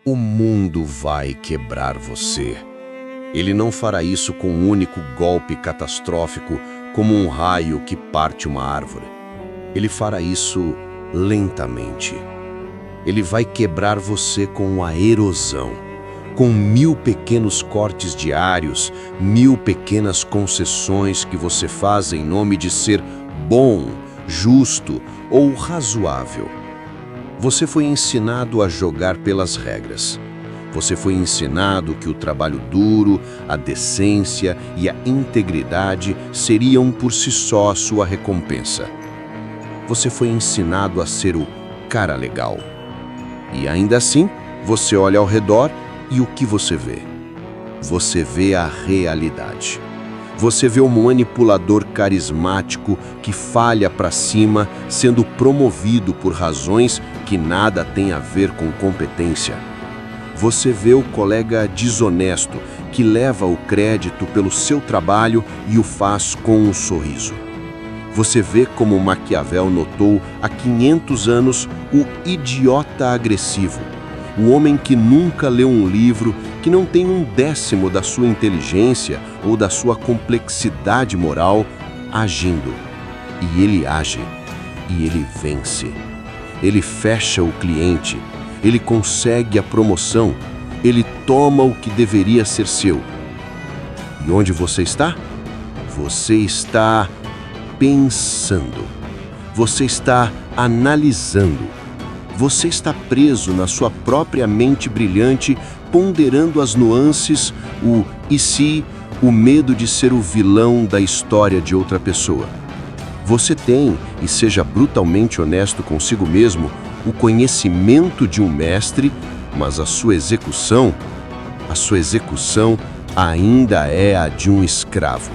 O mundo vai quebrar você. Ele não fará isso com um único golpe catastrófico, como um raio que parte uma árvore. Ele fará isso lentamente. Ele vai quebrar você com a erosão, com 1000 pequenos cortes diários, 1000 pequenas concessões que você faz em nome de ser bom, justo ou razoável. Você foi ensinado a jogar pelas regras. Você foi ensinado que o trabalho duro, a decência e a integridade seriam por si só a sua recompensa. Você foi ensinado a ser o cara legal. E ainda assim, você olha ao redor e o que você vê? Você vê a realidade. Você vê um manipulador carismático que falha para cima, sendo promovido por razões que nada têm a ver com competência. Você vê o colega desonesto que leva o crédito pelo seu trabalho e o faz com um sorriso. Você vê como Maquiavel notou há 500 anos o idiota agressivo, o homem que nunca leu um livro, que não tem 1/10 da sua inteligência ou da sua complexidade moral, agindo. E ele age, e ele vence. Ele fecha o cliente, ele consegue a promoção, ele toma o que deveria ser seu. E onde você está? Você está pensando. Você está analisando. Você está preso na sua própria mente brilhante, ponderando as nuances, o e se, o medo de ser o vilão da história de outra pessoa. Você tem, e seja brutalmente honesto consigo mesmo, o conhecimento de um mestre, mas a sua execução ainda é a de um escravo.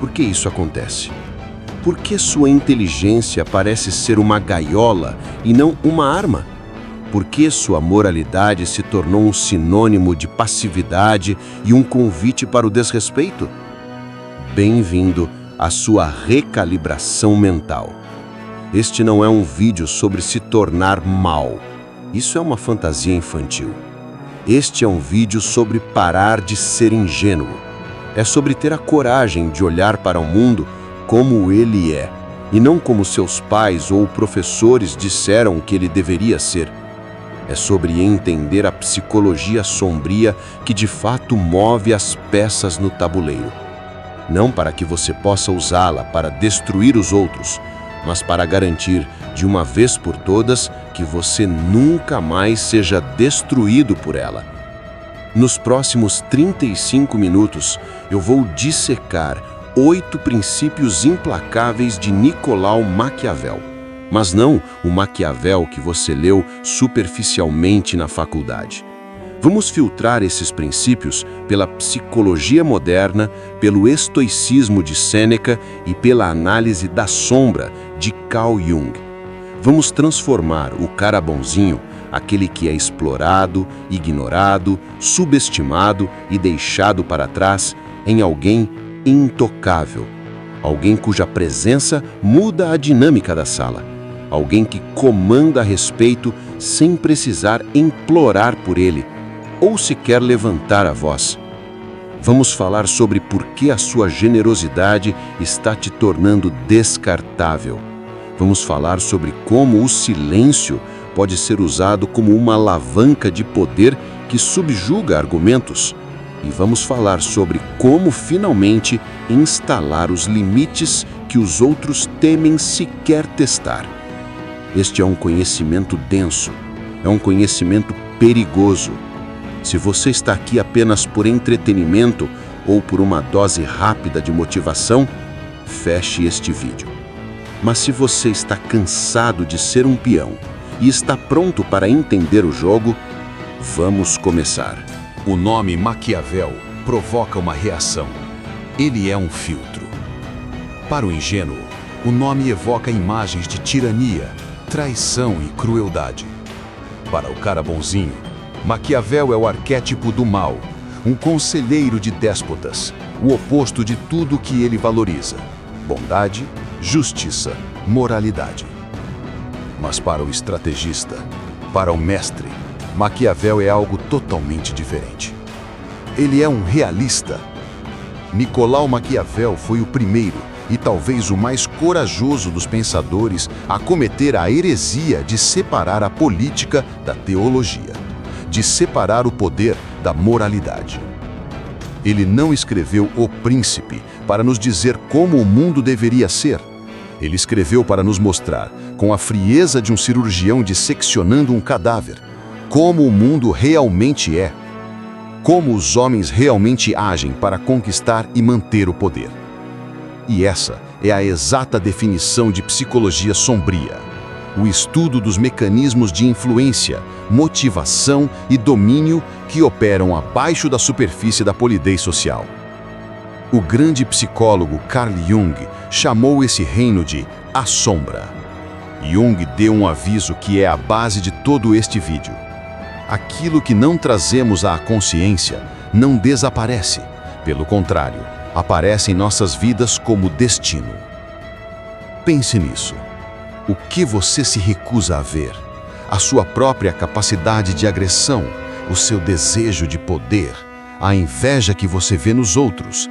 Por que isso acontece? Por que sua inteligência parece ser uma gaiola e não uma arma? Por que sua moralidade se tornou um sinônimo de passividade e um convite para o desrespeito? Bem-vindo à sua recalibração mental. Este não é um vídeo sobre se tornar mal. Isso é uma fantasia infantil. Este é um vídeo sobre parar de ser ingênuo. É sobre ter a coragem de olhar para o mundo como ele é, e não como seus pais ou professores disseram que ele deveria ser. É sobre entender a psicologia sombria que de fato move as peças no tabuleiro. Não para que você possa usá-la para destruir os outros, mas para garantir, de uma vez por todas, que você nunca mais seja destruído por ela. Nos próximos 35 minutos, eu vou dissecar 8 princípios implacáveis de Nicolau Maquiavel. Mas não o Maquiavel que você leu superficialmente na faculdade. Vamos filtrar esses princípios pela psicologia moderna, pelo estoicismo de Sêneca e pela análise da sombra de Carl Jung. Vamos transformar o cara bonzinho, aquele que é explorado, ignorado, subestimado e deixado para trás, em alguém intocável, alguém cuja presença muda a dinâmica da sala, alguém que comanda a respeito sem precisar implorar por ele, ou sequer levantar a voz. Vamos falar sobre por que a sua generosidade está te tornando descartável. Vamos falar sobre como o silêncio pode ser usado como uma alavanca de poder que subjuga argumentos. E vamos falar sobre como finalmente instalar os limites que os outros temem sequer testar. Este é um conhecimento denso, é um conhecimento perigoso. Se você está aqui apenas por entretenimento ou por uma dose rápida de motivação, feche este vídeo. Mas se você está cansado de ser um peão e está pronto para entender o jogo, vamos começar. O nome Maquiavel provoca uma reação. Ele é um filtro. Para o ingênuo, o nome evoca imagens de tirania, traição e crueldade. Para o cara bonzinho, Maquiavel é o arquétipo do mal, um conselheiro de déspotas, o oposto de tudo que ele valoriza: bondade, justiça, moralidade. Mas para o estrategista, para o mestre, Maquiavel é algo totalmente diferente. Ele é um realista. Nicolau Maquiavel foi o primeiro e talvez o mais corajoso dos pensadores a cometer a heresia de separar a política da teologia, de separar o poder da moralidade. Ele não escreveu O Príncipe para nos dizer como o mundo deveria ser. Ele escreveu para nos mostrar, com a frieza de um cirurgião disseccionando um cadáver, como o mundo realmente é, como os homens realmente agem para conquistar e manter o poder. E essa é a exata definição de psicologia sombria, o estudo dos mecanismos de influência, motivação e domínio que operam abaixo da superfície da polidez social. O grande psicólogo Carl Jung chamou esse reino de A Sombra. Jung deu um aviso que é a base de todo este vídeo. Aquilo que não trazemos à consciência não desaparece. Pelo contrário, aparece em nossas vidas como destino. Pense nisso. O que você se recusa a ver? A sua própria capacidade de agressão, o seu desejo de poder, a inveja que você vê nos outros,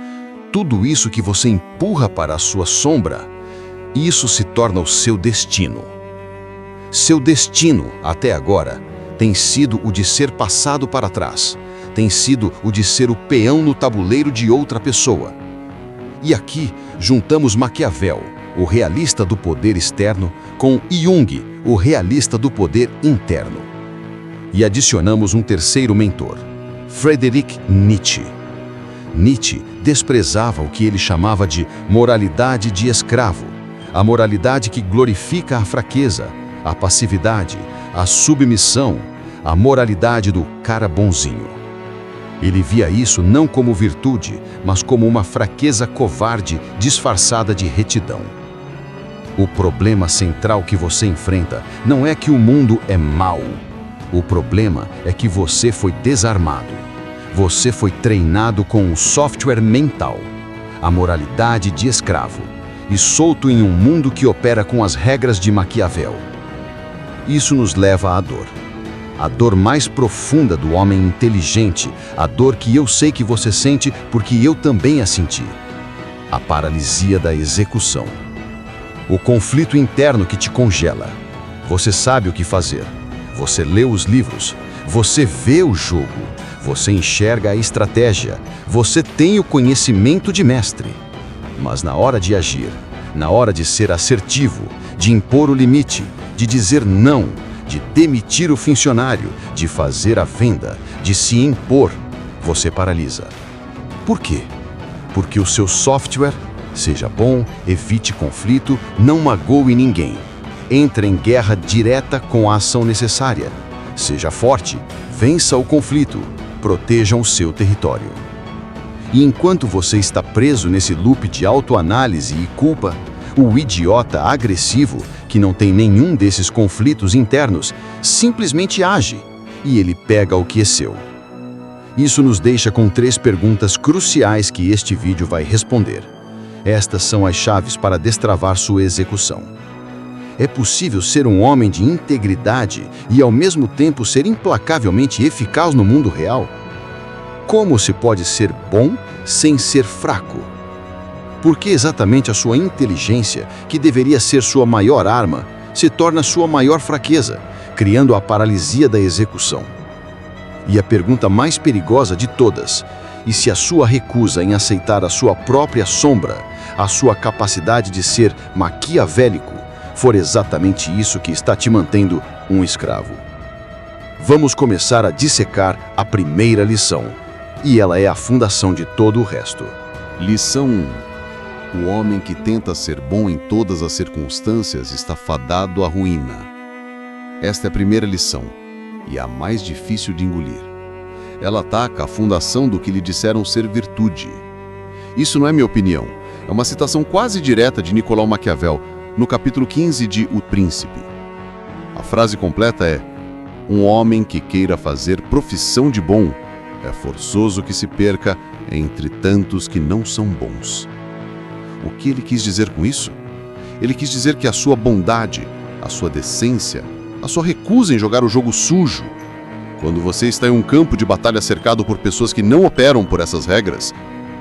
tudo isso que você empurra para a sua sombra, isso se torna o seu destino. Seu destino, até agora, tem sido o de ser passado para trás, tem sido o de ser o peão no tabuleiro de outra pessoa. E aqui juntamos Maquiavel, o realista do poder externo, com Jung, o realista do poder interno. E adicionamos um terceiro mentor, Friedrich Nietzsche. Nietzsche desprezava o que ele chamava de moralidade de escravo, a moralidade que glorifica a fraqueza, a passividade, a submissão, a moralidade do cara bonzinho. Ele via isso não como virtude, mas como uma fraqueza covarde disfarçada de retidão. O problema central que você enfrenta não é que o mundo é mau. O problema é que você foi desarmado. Você foi treinado com um software mental, a moralidade de escravo, e solto em um mundo que opera com as regras de Maquiavel. Isso nos leva à dor. A dor mais profunda do homem inteligente, a dor que eu sei que você sente porque eu também a senti. A paralisia da execução. O conflito interno que te congela. Você sabe o que fazer. Você lê os livros. Você vê o jogo. Você enxerga a estratégia. Você tem o conhecimento de mestre. Mas na hora de agir, na hora de ser assertivo, de impor o limite, de dizer não, de demitir o funcionário, de fazer a venda, de se impor, você paralisa. Por quê? Porque o seu software, seja bom, evite conflito, não magoe ninguém. Entre em guerra direta com a ação necessária. Seja forte, vença o conflito, protejam o seu território. E enquanto você está preso nesse loop de autoanálise e culpa, o idiota agressivo, que não tem nenhum desses conflitos internos, simplesmente age e ele pega o que é seu. Isso nos deixa com 3 perguntas cruciais que este vídeo vai responder. Estas são as chaves para destravar sua execução. É possível ser um homem de integridade e ao mesmo tempo ser implacavelmente eficaz no mundo real? Como se pode ser bom sem ser fraco? Por que exatamente a sua inteligência, que deveria ser sua maior arma, se torna sua maior fraqueza, criando a paralisia da execução? E a pergunta mais perigosa de todas, e se a sua recusa em aceitar a sua própria sombra, a sua capacidade de ser maquiavélico, for exatamente isso que está te mantendo um escravo? Vamos começar a dissecar a primeira lição, e ela é a fundação de todo o resto. Lição 1. O homem que tenta ser bom em todas as circunstâncias está fadado à ruína. Esta é a primeira lição, e a mais difícil de engolir. Ela ataca a fundação do que lhe disseram ser virtude. Isso não é minha opinião, é uma citação quase direta de Nicolau Maquiavel, no capítulo 15 de O Príncipe. A frase completa é: um homem que queira fazer profissão de bom, é forçoso que se perca entre tantos que não são bons. O que ele quis dizer com isso? Ele quis dizer que a sua bondade, a sua decência, a sua recusa em jogar o jogo sujo, Quando você está em um campo de batalha cercado por pessoas que não operam por essas regras,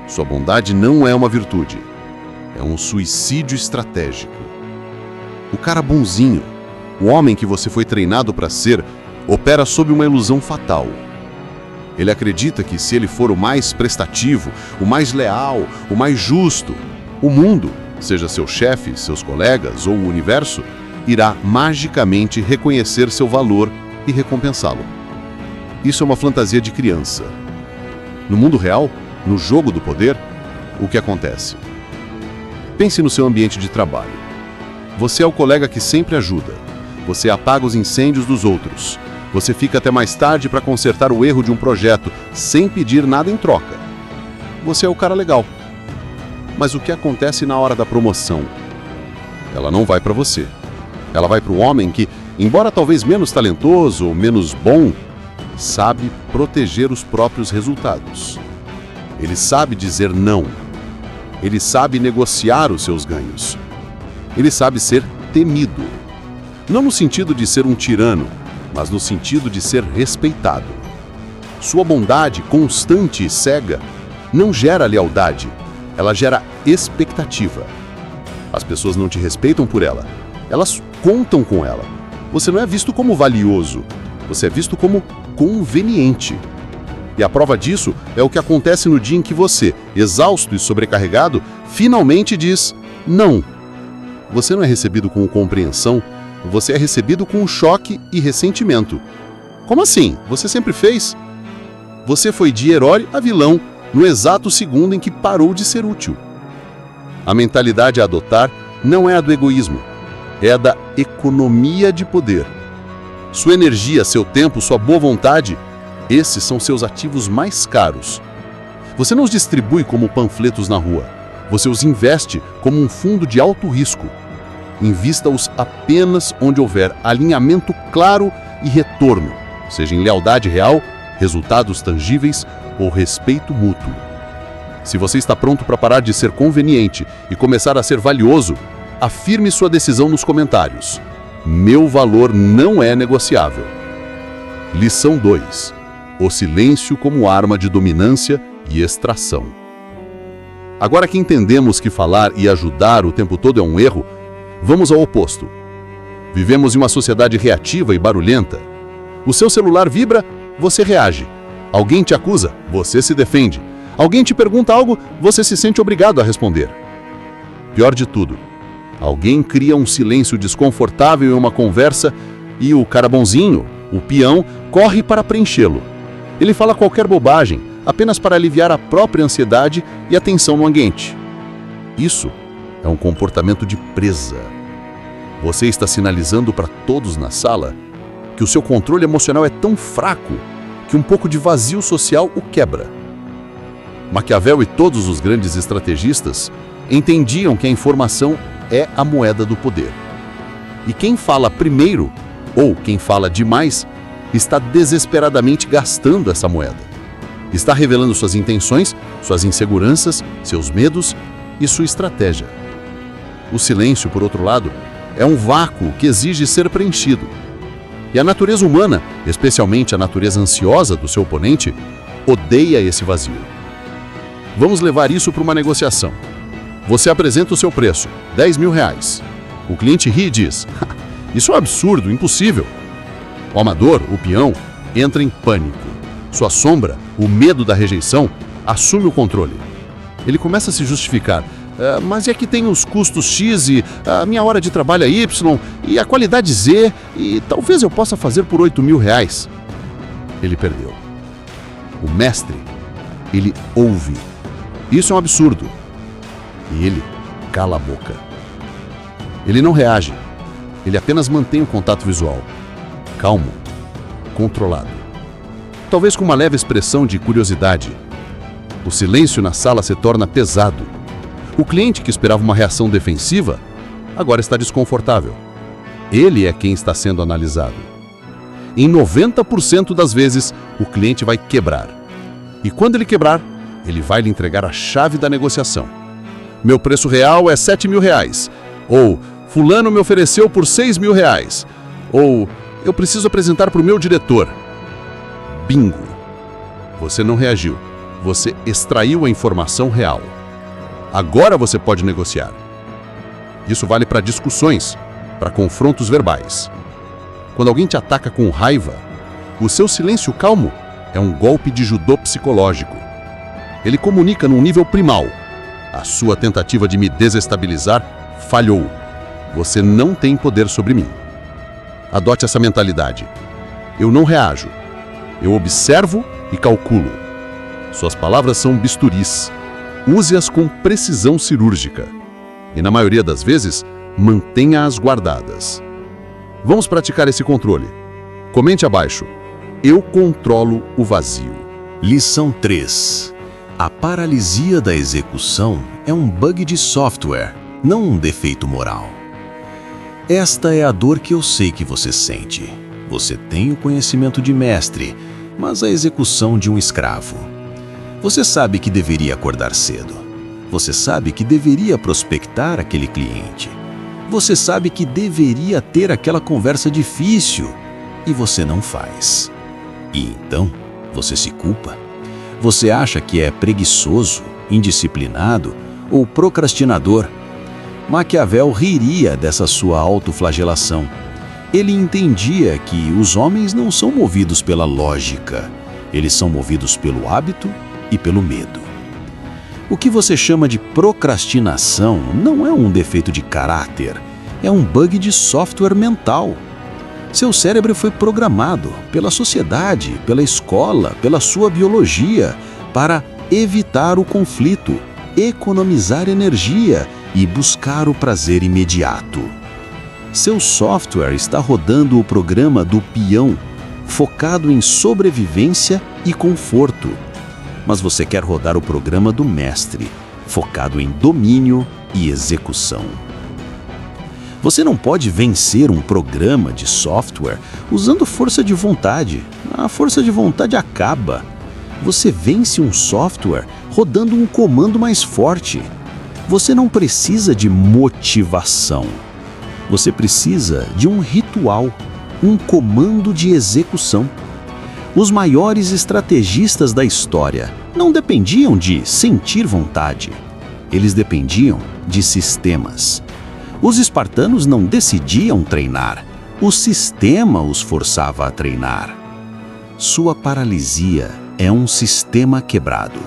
sua bondade não é uma virtude. É um suicídio estratégico. O cara bonzinho, o homem que você foi treinado para ser, opera sob uma ilusão fatal. Ele acredita que se ele for o mais prestativo, o mais leal, o mais justo, o mundo, seja seu chefe, seus colegas ou o universo, irá magicamente reconhecer seu valor e recompensá-lo. Isso é uma fantasia de criança. No mundo real, no jogo do poder, o que acontece? Pense no seu ambiente de trabalho. Você é o colega que sempre ajuda. Você apaga os incêndios dos outros. Você fica até mais tarde para consertar o erro de um projeto, sem pedir nada em troca. Você é o cara legal. Mas o que acontece na hora da promoção? Ela não vai para você. Ela vai para o homem que, embora talvez menos talentoso ou menos bom, sabe proteger os próprios resultados. Ele sabe dizer não. Ele sabe negociar os seus ganhos. Ele sabe ser temido. Não no sentido de ser um tirano, mas no sentido de ser respeitado. Sua bondade constante e cega não gera lealdade, ela gera expectativa. As pessoas não te respeitam por ela, elas contam com ela. Você não é visto como valioso, você é visto como conveniente. E a prova disso é o que acontece no dia em que você, exausto e sobrecarregado, finalmente diz não. Você não é recebido com compreensão, você é recebido com choque e ressentimento. Como assim? Você sempre fez? Você foi de herói a vilão no exato segundo em que parou de ser útil. A mentalidade a adotar não é a do egoísmo, é a da economia de poder. Sua energia, seu tempo, sua boa vontade, esses são seus ativos mais caros. Você não os distribui como panfletos na rua. Você os investe como um fundo de alto risco. Invista-os apenas onde houver alinhamento claro e retorno, seja em lealdade real, resultados tangíveis ou respeito mútuo. Se você está pronto para parar de ser conveniente e começar a ser valioso, afirme sua decisão nos comentários. Meu valor não é negociável. Lição 2. O silêncio como arma de dominância e extração. Agora que entendemos que falar e ajudar o tempo todo é um erro, vamos ao oposto. Vivemos em uma sociedade reativa e barulhenta. O seu celular vibra, você reage. Alguém te acusa, você se defende. Alguém te pergunta algo, você se sente obrigado a responder. Pior de tudo, alguém cria um silêncio desconfortável em uma conversa e o cara bonzinho, o peão, corre para preenchê-lo. Ele fala qualquer bobagem, apenas para aliviar a própria ansiedade e a tensão no ambiente. Isso é um comportamento de presa. Você está sinalizando para todos na sala que o seu controle emocional é tão fraco que um pouco de vazio social o quebra. Maquiavel e todos os grandes estrategistas entendiam que a informação é a moeda do poder. E quem fala primeiro, ou quem fala demais, está desesperadamente gastando essa moeda. Está revelando suas intenções, suas inseguranças, seus medos e sua estratégia. O silêncio, por outro lado, é um vácuo que exige ser preenchido. E a natureza humana, especialmente a natureza ansiosa do seu oponente, odeia esse vazio. Vamos levar isso para uma negociação. Você apresenta o seu preço, R$10.000. O cliente ri e diz, isso é um absurdo, impossível. O amador, o peão, entra em pânico. Sua sombra, o medo da rejeição, assume o controle. Ele começa a se justificar. Mas é que tem os custos X e a minha hora de trabalho é Y e a qualidade Z e talvez eu possa fazer por R$8.000. Ele perdeu. O mestre, ele ouve. Isso é um absurdo. E ele cala a boca. Ele não reage. Ele apenas mantém o contato visual. Calmo, controlado. Talvez com uma leve expressão de curiosidade. O silêncio na sala se torna pesado. O cliente que esperava uma reação defensiva, agora está desconfortável. Ele é quem está sendo analisado. Em 90% das vezes, o cliente vai quebrar. E quando ele quebrar, ele vai lhe entregar a chave da negociação. Meu preço real é R$7.000. Ou, fulano me ofereceu por R$6.000. Ou, eu preciso apresentar para o meu diretor. Bingo! Você não reagiu. Você extraiu a informação real. Agora você pode negociar. Isso vale para discussões, para confrontos verbais. Quando alguém te ataca com raiva, o seu silêncio calmo é um golpe de judô psicológico. Ele comunica num nível primal. A sua tentativa de me desestabilizar falhou. Você não tem poder sobre mim. Adote essa mentalidade. Eu não reajo. Eu observo e calculo. Suas palavras são bisturis. Use-as com precisão cirúrgica. E, na maioria das vezes, mantenha-as guardadas. Vamos praticar esse controle. Comente abaixo. Eu controlo o vazio. Lição 3. A paralisia da execução é um bug de software, não um defeito moral. Esta é a dor que eu sei que você sente. Você tem o conhecimento de mestre, mas a execução de um escravo. Você sabe que deveria acordar cedo. Você sabe que deveria prospectar aquele cliente. Você sabe que deveria ter aquela conversa difícil e você não faz. E então, você se culpa. Você acha que é preguiçoso, indisciplinado ou procrastinador. Maquiavel riria dessa sua autoflagelação. Ele entendia que os homens não são movidos pela lógica. Eles são movidos pelo hábito e pelo medo. O que você chama de procrastinação não é um defeito de caráter, é um bug de software mental. Seu cérebro foi programado pela sociedade, pela escola, pela sua biologia, para evitar o conflito, economizar energia e buscar o prazer imediato. Seu software está rodando o programa do peão, focado em sobrevivência e conforto. Mas você quer rodar o programa do mestre, focado em domínio e execução. Você não pode vencer um programa de software usando força de vontade. A força de vontade acaba. Você vence um software rodando um comando mais forte. Você não precisa de motivação. Você precisa de um ritual, um comando de execução. Os maiores estrategistas da história não dependiam de sentir vontade. Eles dependiam de sistemas. Os espartanos não decidiam treinar. O sistema os forçava a treinar. Sua paralisia é um sistema quebrado.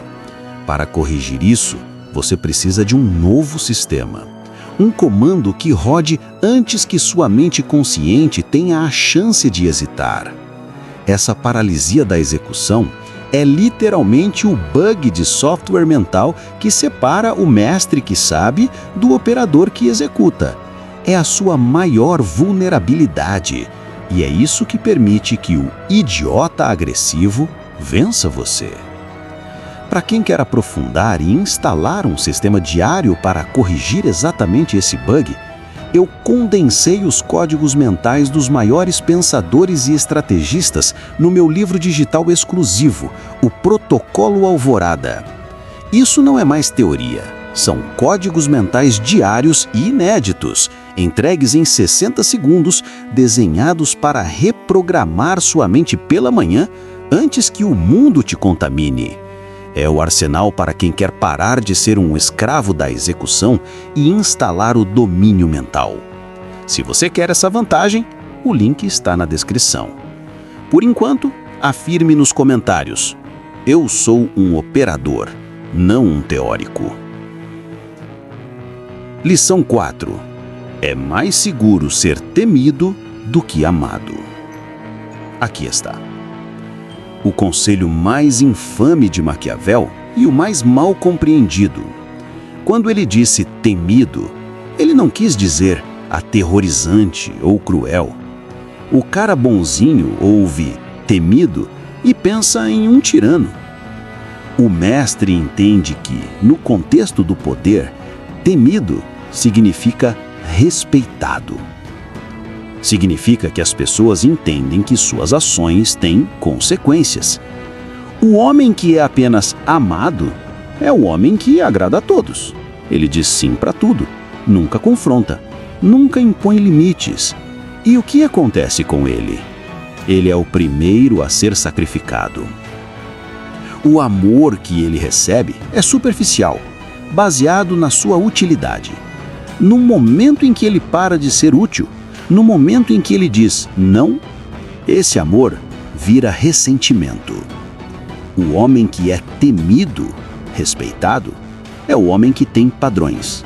Para corrigir isso, você precisa de um novo sistema. Um comando que rode antes que sua mente consciente tenha a chance de hesitar. Essa paralisia da execução é literalmente o bug de software mental que separa o mestre que sabe do operador que executa. É a sua maior vulnerabilidade e é isso que permite que o idiota agressivo vença você. Para quem quer aprofundar e instalar um sistema diário para corrigir exatamente esse bug, eu condensei os códigos mentais dos maiores pensadores e estrategistas no meu livro digital exclusivo, o Protocolo Alvorada. Isso não é mais teoria, são códigos mentais diários e inéditos, entregues em 60 segundos, desenhados para reprogramar sua mente pela manhã antes que o mundo te contamine. É o arsenal para quem quer parar de ser um escravo da execução e instalar o domínio mental. Se você quer essa vantagem, o link está na descrição. Por enquanto, afirme nos comentários: eu sou um operador, não um teórico. Lição 4. É mais seguro ser temido do que amado. Aqui está. O conselho mais infame de Maquiavel e o mais mal compreendido. Quando ele disse temido, ele não quis dizer aterrorizante ou cruel. O cara bonzinho ouve temido e pensa em um tirano. O mestre entende que, no contexto do poder, temido significa respeitado. Significa que as pessoas entendem que suas ações têm consequências. O homem que é apenas amado é o homem que agrada a todos. Ele diz sim para tudo, nunca confronta, nunca impõe limites. E o que acontece com ele? Ele é o primeiro a ser sacrificado. O amor que ele recebe é superficial, baseado na sua utilidade. No momento em que ele para de ser útil, no momento em que ele diz não, esse amor vira ressentimento. O homem que é temido, respeitado, é o homem que tem padrões.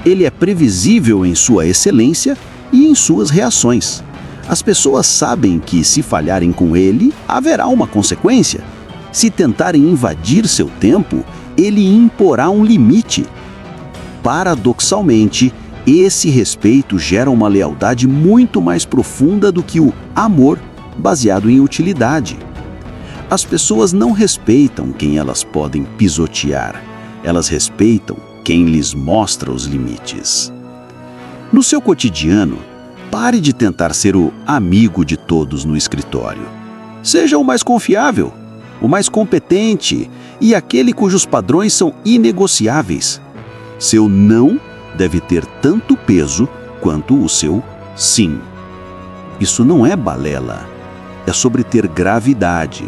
Ele é previsível em sua excelência e em suas reações. As pessoas sabem que, se falharem com ele, haverá uma consequência. Se tentarem invadir seu tempo, ele imporá um limite. Paradoxalmente, esse respeito gera uma lealdade muito mais profunda do que o amor baseado em utilidade. As pessoas não respeitam quem elas podem pisotear. Elas respeitam quem lhes mostra os limites. No seu cotidiano, pare de tentar ser o amigo de todos no escritório. Seja o mais confiável, o mais competente e aquele cujos padrões são inegociáveis. Seu não deve ter tanto peso quanto o seu sim. Isso não é balela. É sobre ter gravidade.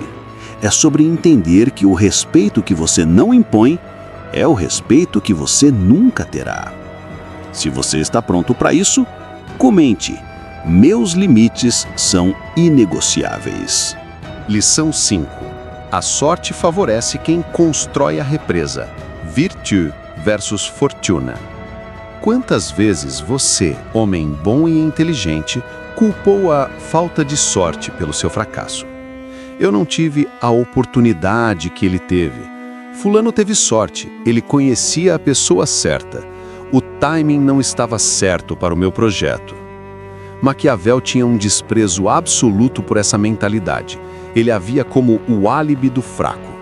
É sobre entender que o respeito que você não impõe é o respeito que você nunca terá. Se você está pronto para isso, comente: meus limites são inegociáveis. Lição 5. A sorte favorece quem constrói a represa. Virtù versus fortuna. Quantas vezes você, homem bom e inteligente, culpou a falta de sorte pelo seu fracasso? Eu não tive a oportunidade que ele teve. Fulano teve sorte, ele conhecia a pessoa certa. O timing não estava certo para o meu projeto. Maquiavel tinha um desprezo absoluto por essa mentalidade. Ele a via como o álibi do fraco.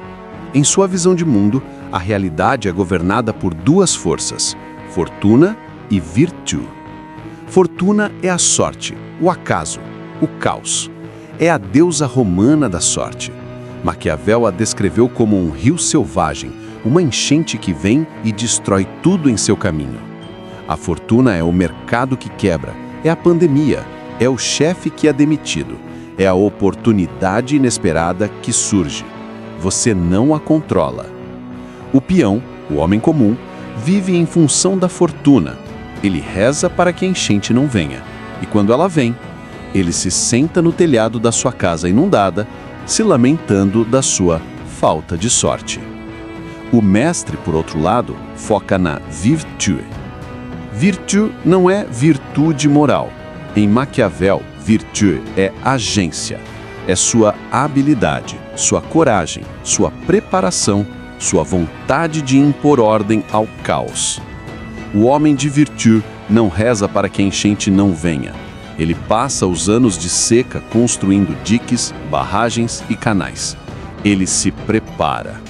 Em sua visão de mundo, a realidade é governada por duas forças: fortuna e virtù. Fortuna é a sorte, o acaso, o caos. É a deusa romana da sorte. Maquiavel a descreveu como um rio selvagem, uma enchente que vem e destrói tudo em seu caminho. A fortuna é o mercado que quebra, é a pandemia, é o chefe que é demitido, é a oportunidade inesperada que surge. Você não a controla. O peão, o homem comum, vive em função da fortuna. Ele reza para que a enchente não venha. E quando ela vem, ele se senta no telhado da sua casa inundada, se lamentando da sua falta de sorte. O mestre, por outro lado, foca na virtù. Virtù não é virtude moral. Em Maquiavel, virtù é agência. É sua habilidade, sua coragem, sua preparação, sua vontade de impor ordem ao caos. O homem de virtù não reza para que a enchente não venha. Ele passa os anos de seca construindo diques, barragens e canais. Ele se prepara.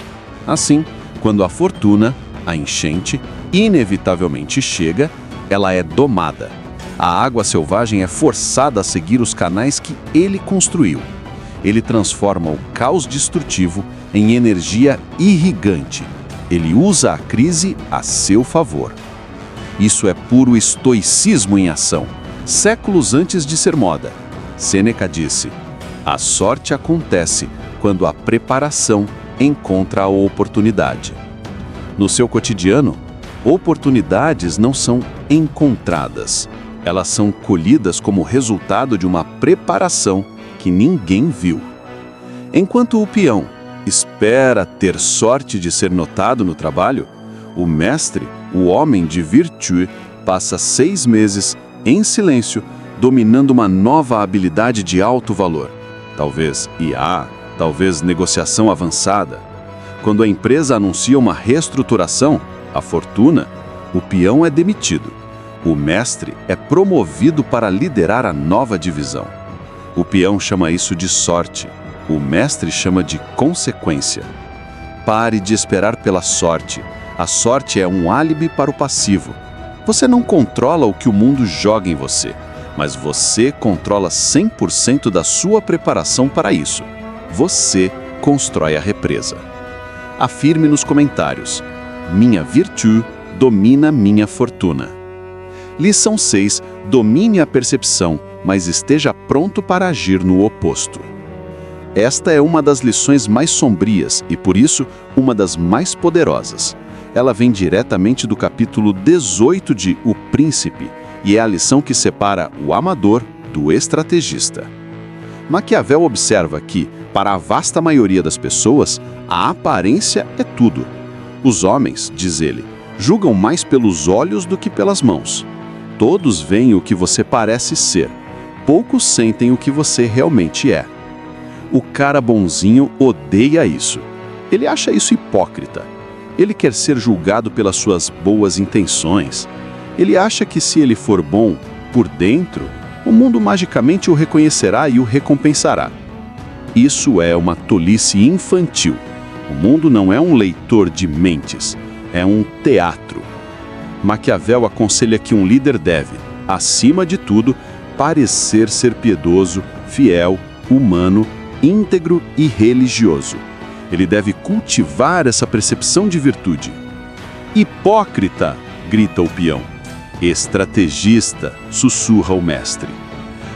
Assim, quando a fortuna, a enchente, inevitavelmente chega, ela é domada. A água selvagem é forçada a seguir os canais que ele construiu. Ele transforma o caos destrutivo em energia irrigante. Ele usa a crise a seu favor. Isso é puro estoicismo em ação, séculos antes de ser moda. Sêneca disse: a sorte acontece quando a preparação encontra a oportunidade. No seu cotidiano, oportunidades não são encontradas. Elas são colhidas como resultado de uma preparação que ninguém viu. Enquanto o peão espera ter sorte de ser notado no trabalho, o mestre, o homem de virtù, passa 6 meses em silêncio, dominando uma nova habilidade de alto valor. Talvez IA, talvez negociação avançada. Quando a empresa anuncia uma reestruturação, a fortuna, o peão é demitido. O mestre é promovido para liderar a nova divisão. O peão chama isso de sorte. O mestre chama de consequência. Pare de esperar pela sorte. A sorte é um álibi para o passivo. Você não controla o que o mundo joga em você, mas você controla 100% da sua preparação para isso. Você constrói a represa. Afirme nos comentários: minha virtù domina minha fortuna. Lição 6. Domine a percepção, mas esteja pronto para agir no oposto. Esta é uma das lições mais sombrias e, por isso, uma das mais poderosas. Ela vem diretamente do capítulo 18 de O Príncipe e é a lição que separa o amador do estrategista. Maquiavel observa que, para a vasta maioria das pessoas, a aparência é tudo. Os homens, diz ele, julgam mais pelos olhos do que pelas mãos. Todos veem o que você parece ser, poucos sentem o que você realmente é. O cara bonzinho odeia isso. Ele acha isso hipócrita. Ele quer ser julgado pelas suas boas intenções. Ele acha que se ele for bom por dentro, o mundo magicamente o reconhecerá e o recompensará. Isso é uma tolice infantil. O mundo não é um leitor de mentes, é um teatro. Maquiavel aconselha que um líder deve, acima de tudo, parecer ser piedoso, fiel, humano, íntegro e religioso. Ele deve cultivar essa percepção de virtude. Hipócrita, grita o peão. Estrategista, sussurra o mestre.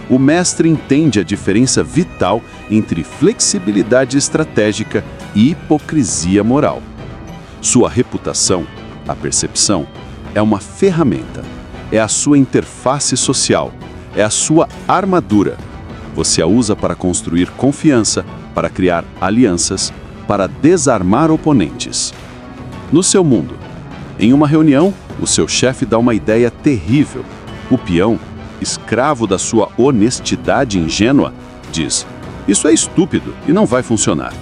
O mestre entende a diferença vital entre flexibilidade estratégica e hipocrisia moral. Sua reputação, a percepção, é uma ferramenta. É a sua interface social. É a sua armadura. Você a usa para construir confiança, para criar alianças, para desarmar oponentes. No seu mundo, em uma reunião, o seu chefe dá uma ideia terrível. O peão, escravo da sua honestidade ingênua, diz: "Isso é estúpido e não vai funcionar."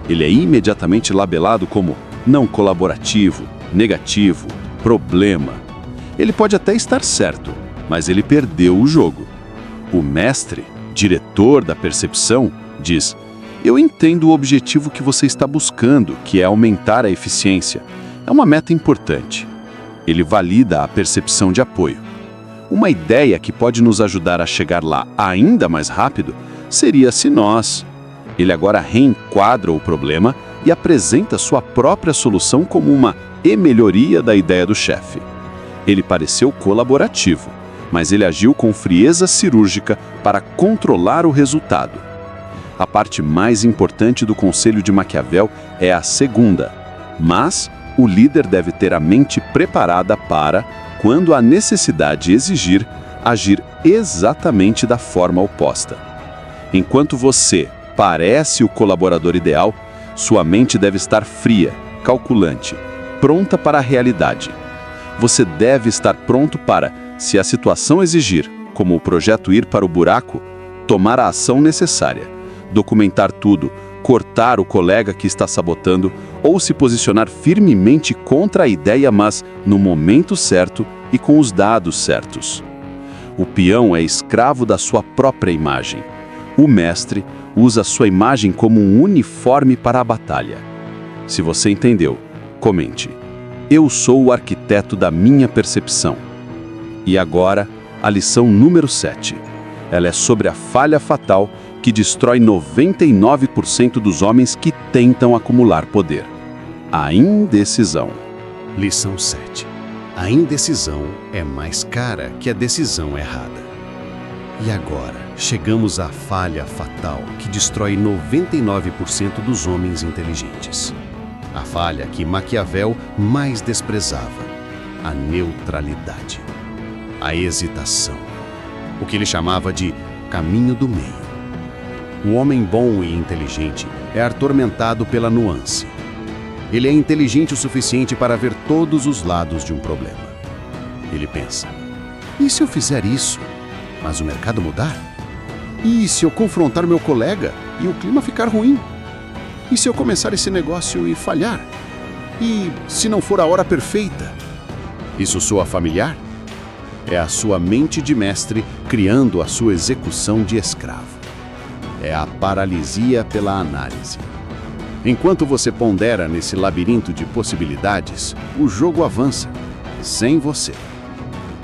Ele é imediatamente labelado como não colaborativo, negativo, problema. Ele pode até estar certo, mas ele perdeu o jogo. O mestre, diretor da percepção, diz: "Eu entendo o objetivo que você está buscando, que é aumentar a eficiência. É uma meta importante." Ele valida a percepção de apoio. Uma ideia que pode nos ajudar a chegar lá ainda mais rápido seria se nós... Ele agora reenquadra o problema e apresenta sua própria solução como uma melhoria da ideia do chefe. Ele pareceu colaborativo, mas ele agiu com frieza cirúrgica para controlar o resultado. A parte mais importante do conselho de Maquiavel é a segunda, mas o líder deve ter a mente preparada para, quando a necessidade exigir, agir exatamente da forma oposta. Enquanto você parece o colaborador ideal, sua mente deve estar fria, calculante, pronta para a realidade. Você deve estar pronto para, se a situação exigir, como o projeto ir para o buraco, tomar a ação necessária, documentar tudo, cortar o colega que está sabotando ou se posicionar firmemente contra a ideia, mas no momento certo e com os dados certos. O peão é escravo da sua própria imagem. O mestre usa sua imagem como um uniforme para a batalha. Se você entendeu, comente. Eu sou o arquiteto da minha percepção. E agora, a lição número 7. Ela é sobre a falha fatal que destrói 99% dos homens que tentam acumular poder. A indecisão. Lição 7. A indecisão é mais cara que a decisão errada. E agora, chegamos à falha fatal que destrói 99% dos homens inteligentes. A falha que Maquiavel mais desprezava: a neutralidade, a hesitação, o que ele chamava de caminho do meio. O homem bom e inteligente é atormentado pela nuance. Ele é inteligente o suficiente para ver todos os lados de um problema. Ele pensa: e se eu fizer isso, mas o mercado mudar? E se eu confrontar meu colega e o clima ficar ruim? E se eu começar esse negócio e falhar? E se não for a hora perfeita? Isso soa familiar? É a sua mente de mestre criando a sua execução de escravo. É a paralisia pela análise. Enquanto você pondera nesse labirinto de possibilidades, o jogo avança, sem você.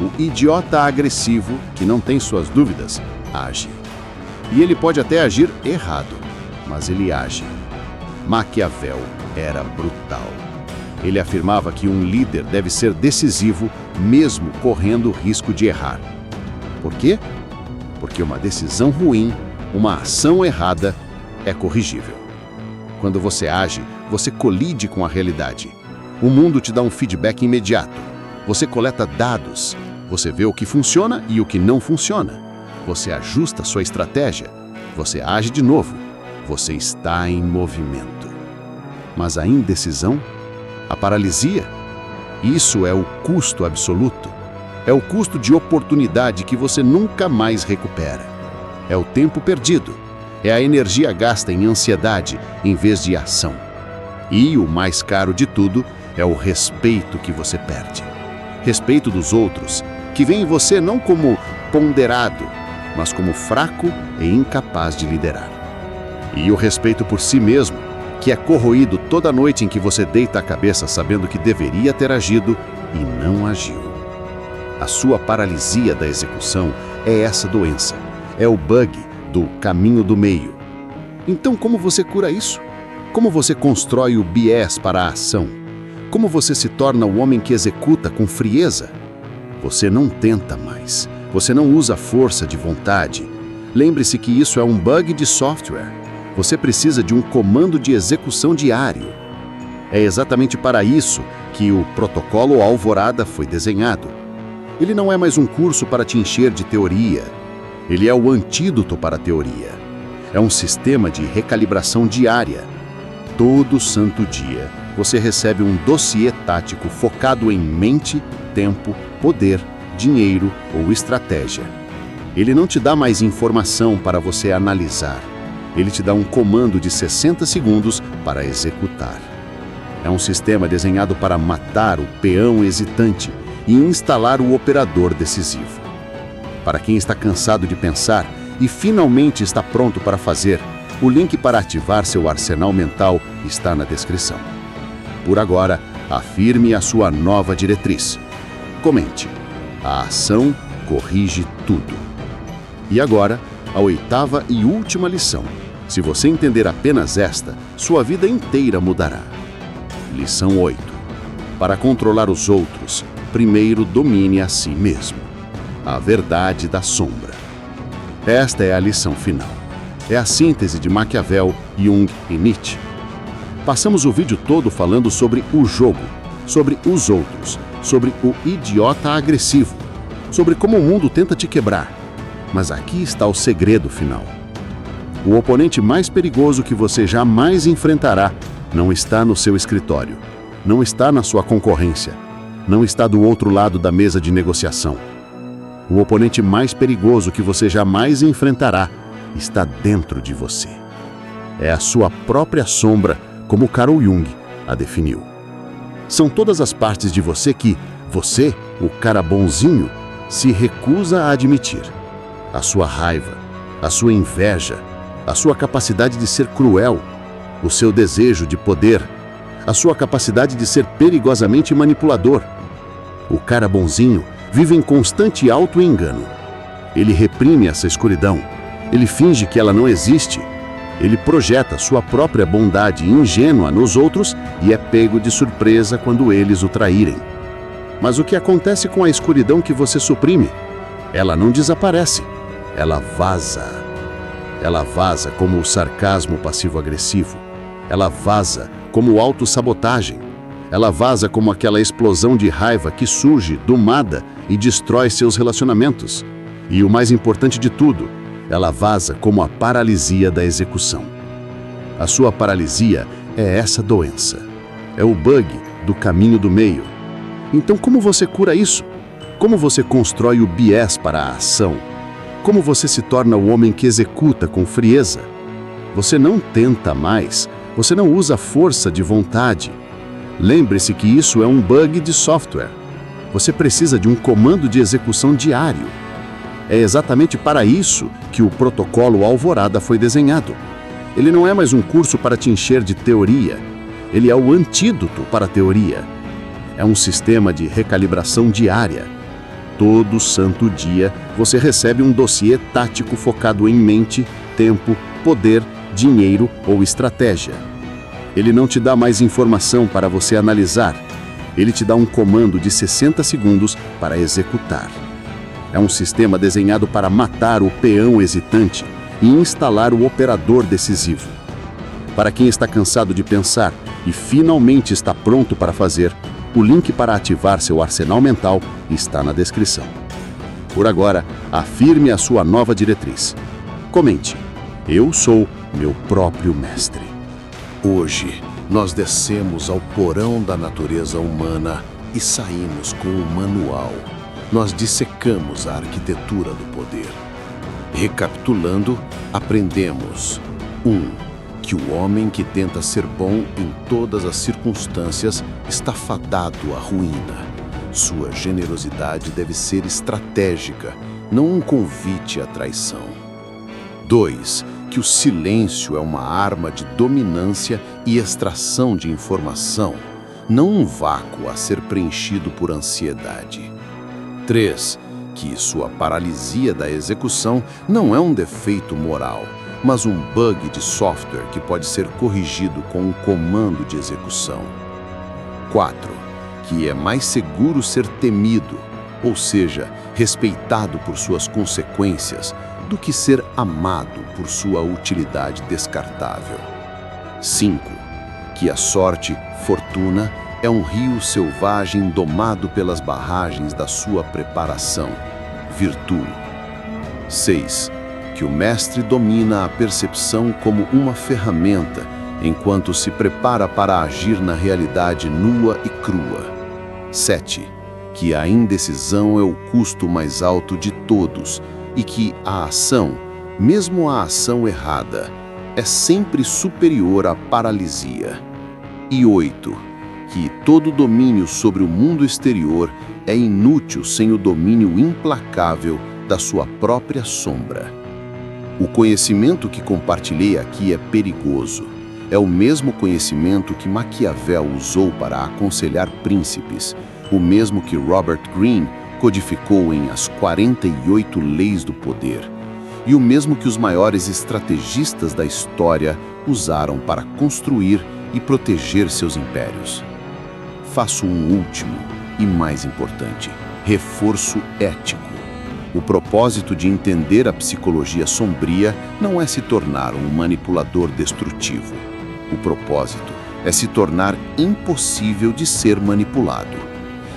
O idiota agressivo, que não tem suas dúvidas, age. E ele pode até agir errado, mas ele age. Maquiavel era brutal. Ele afirmava que um líder deve ser decisivo, mesmo correndo o risco de errar. Por quê? Porque uma decisão ruim, uma ação errada, é corrigível. Quando você age, você colide com a realidade. O mundo te dá um feedback imediato. Você coleta dados. Você vê o que funciona e o que não funciona. Você ajusta sua estratégia. Você age de novo. Você está em movimento. Mas a indecisão? A paralisia? Isso é o custo absoluto. É o custo de oportunidade que você nunca mais recupera. É o tempo perdido. É a energia gasta em ansiedade em vez de ação. E o mais caro de tudo é o respeito que você perde. Respeito dos outros, que vê em você não como ponderado, mas como fraco e incapaz de liderar. E o respeito por si mesmo, que é corroído toda noite em que você deita a cabeça sabendo que deveria ter agido e não agiu. A sua paralisia da execução é essa doença. É o bug do caminho do meio. Então, como você cura isso? Como você constrói o biés para a ação? Como você se torna o homem que executa com frieza? Você não tenta mais. Você não usa força de vontade. Lembre-se que isso é um bug de software. Você precisa de um comando de execução diário. É exatamente para isso que o protocolo Alvorada foi desenhado. Ele não é mais um curso para te encher de teoria. Ele é o antídoto para a teoria. É um sistema de recalibração diária. Todo santo dia, você recebe um dossiê tático focado em mente, tempo, poder, dinheiro ou estratégia. Ele não te dá mais informação para você analisar. Ele te dá um comando de 60 segundos para executar. É um sistema desenhado para matar o peão hesitante e instalar o operador decisivo. Para quem está cansado de pensar e finalmente está pronto para fazer, o link para ativar seu arsenal mental está na descrição. Por agora, afirme a sua nova diretriz. Comente. A ação corrige tudo. E agora, a 8ª e última lição. Se você entender apenas esta, sua vida inteira mudará. Lição 8. Para controlar os outros, primeiro domine a si mesmo. A verdade da sombra. Esta é a lição final. É a síntese de Maquiavel, Jung e Nietzsche. Passamos o vídeo todo falando sobre o jogo, sobre os outros, sobre o idiota agressivo, sobre como o mundo tenta te quebrar. Mas aqui está o segredo final. O oponente mais perigoso que você jamais enfrentará não está no seu escritório, não está na sua concorrência, não está do outro lado da mesa de negociação. O oponente mais perigoso que você jamais enfrentará está dentro de você. É a sua própria sombra, como Carl Jung a definiu. São todas as partes de você que você, o cara bonzinho, se recusa a admitir. A sua raiva, a sua inveja, a sua capacidade de ser cruel, o seu desejo de poder, a sua capacidade de ser perigosamente manipulador. O cara bonzinho vive em constante auto-engano. Ele reprime essa escuridão. Ele finge que ela não existe. Ele projeta sua própria bondade ingênua nos outros e é pego de surpresa quando eles o traírem. Mas o que acontece com a escuridão que você suprime? Ela não desaparece. Ela vaza. Ela vaza como o sarcasmo passivo-agressivo. Ela vaza como autossabotagem. Ela vaza como aquela explosão de raiva que surge do nada e destrói seus relacionamentos. E o mais importante de tudo, ela vaza como a paralisia da execução. A sua paralisia é essa doença. É o bug do caminho do meio. Então, como você cura isso? Como você constrói o biés para a ação? Como você se torna o homem que executa com frieza? Você não tenta mais. Você não usa força de vontade. Lembre-se que isso é um bug de software. Você precisa de um comando de execução diário. É exatamente para isso que o protocolo Alvorada foi desenhado. Ele não é mais um curso para te encher de teoria. Ele é o antídoto para a teoria. É um sistema de recalibração diária. Todo santo dia você recebe um dossiê tático focado em mente, tempo, poder, dinheiro ou estratégia. Ele não te dá mais informação para você analisar. Ele te dá um comando de 60 segundos para executar. É um sistema desenhado para matar o peão hesitante e instalar o operador decisivo. Para quem está cansado de pensar e finalmente está pronto para fazer, o link para ativar seu arsenal mental está na descrição. Por agora, afirme a sua nova diretriz. Comente: eu sou meu próprio mestre. Hoje, nós descemos ao porão da natureza humana e saímos com um manual. Nós dissecamos a arquitetura do poder. Recapitulando, aprendemos: 1. Que o homem que tenta ser bom em todas as circunstâncias está fadado à ruína. Sua generosidade deve ser estratégica, não um convite à traição. 2. Que o silêncio é uma arma de dominância e extração de informação, não um vácuo a ser preenchido por ansiedade. 3. Que sua paralisia da execução não é um defeito moral, mas um bug de software que pode ser corrigido com um comando de execução. 4. Que é mais seguro ser temido, ou seja, respeitado por suas consequências, do que ser amado por sua utilidade descartável. 5. Que a sorte, fortuna, é um rio selvagem domado pelas barragens da sua preparação, virtude. 6. Que o mestre domina a percepção como uma ferramenta, enquanto se prepara para agir na realidade nua e crua. 7. Que a indecisão é o custo mais alto de todos e que a ação, mesmo a ação errada, é sempre superior à paralisia. E 8. Que todo domínio sobre o mundo exterior é inútil sem o domínio implacável da sua própria sombra. O conhecimento que compartilhei aqui é perigoso. É o mesmo conhecimento que Maquiavel usou para aconselhar príncipes, o mesmo que Robert Greene codificou em As 48 Leis do Poder, e o mesmo que os maiores estrategistas da história usaram para construir e proteger seus impérios. Faço um último e mais importante reforço ético. O propósito de entender a psicologia sombria não é se tornar um manipulador destrutivo. O propósito é se tornar impossível de ser manipulado.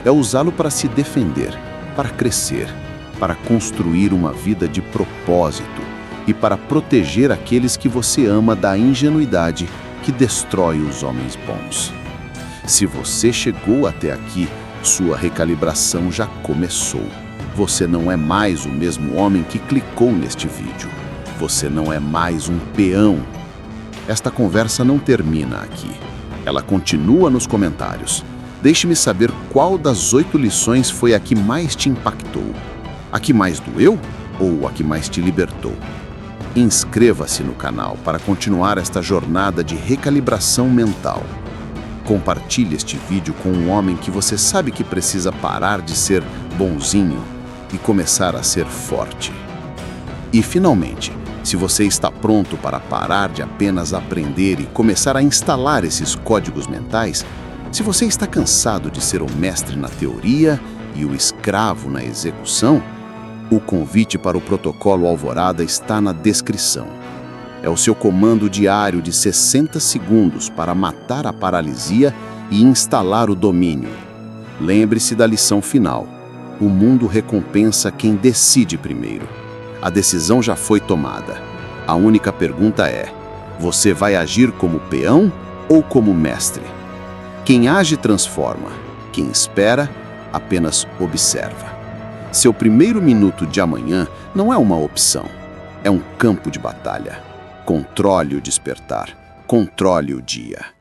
É usá-lo para se defender, para crescer, para construir uma vida de propósito e para proteger aqueles que você ama da ingenuidade que destrói os homens bons. Se você chegou até aqui, sua recalibração já começou. Você não é mais o mesmo homem que clicou neste vídeo. Você não é mais um peão. Esta conversa não termina aqui. Ela continua nos comentários. Deixe-me saber qual das 8 lições foi a que mais te impactou. A que mais doeu ou a que mais te libertou? Inscreva-se no canal para continuar esta jornada de recalibração mental. Compartilhe este vídeo com um homem que você sabe que precisa parar de ser bonzinho e começar a ser forte. E, finalmente, se você está pronto para parar de apenas aprender e começar a instalar esses códigos mentais, se você está cansado de ser o mestre na teoria e o escravo na execução, o convite para o protocolo Alvorada está na descrição. É o seu comando diário de 60 segundos para matar a paralisia e instalar o domínio. Lembre-se da lição final. O mundo recompensa quem decide primeiro. A decisão já foi tomada. A única pergunta é: você vai agir como peão ou como mestre? Quem age transforma. Quem espera, apenas observa. Seu primeiro minuto de amanhã não é uma opção. É um campo de batalha. Controle o despertar. Controle o dia.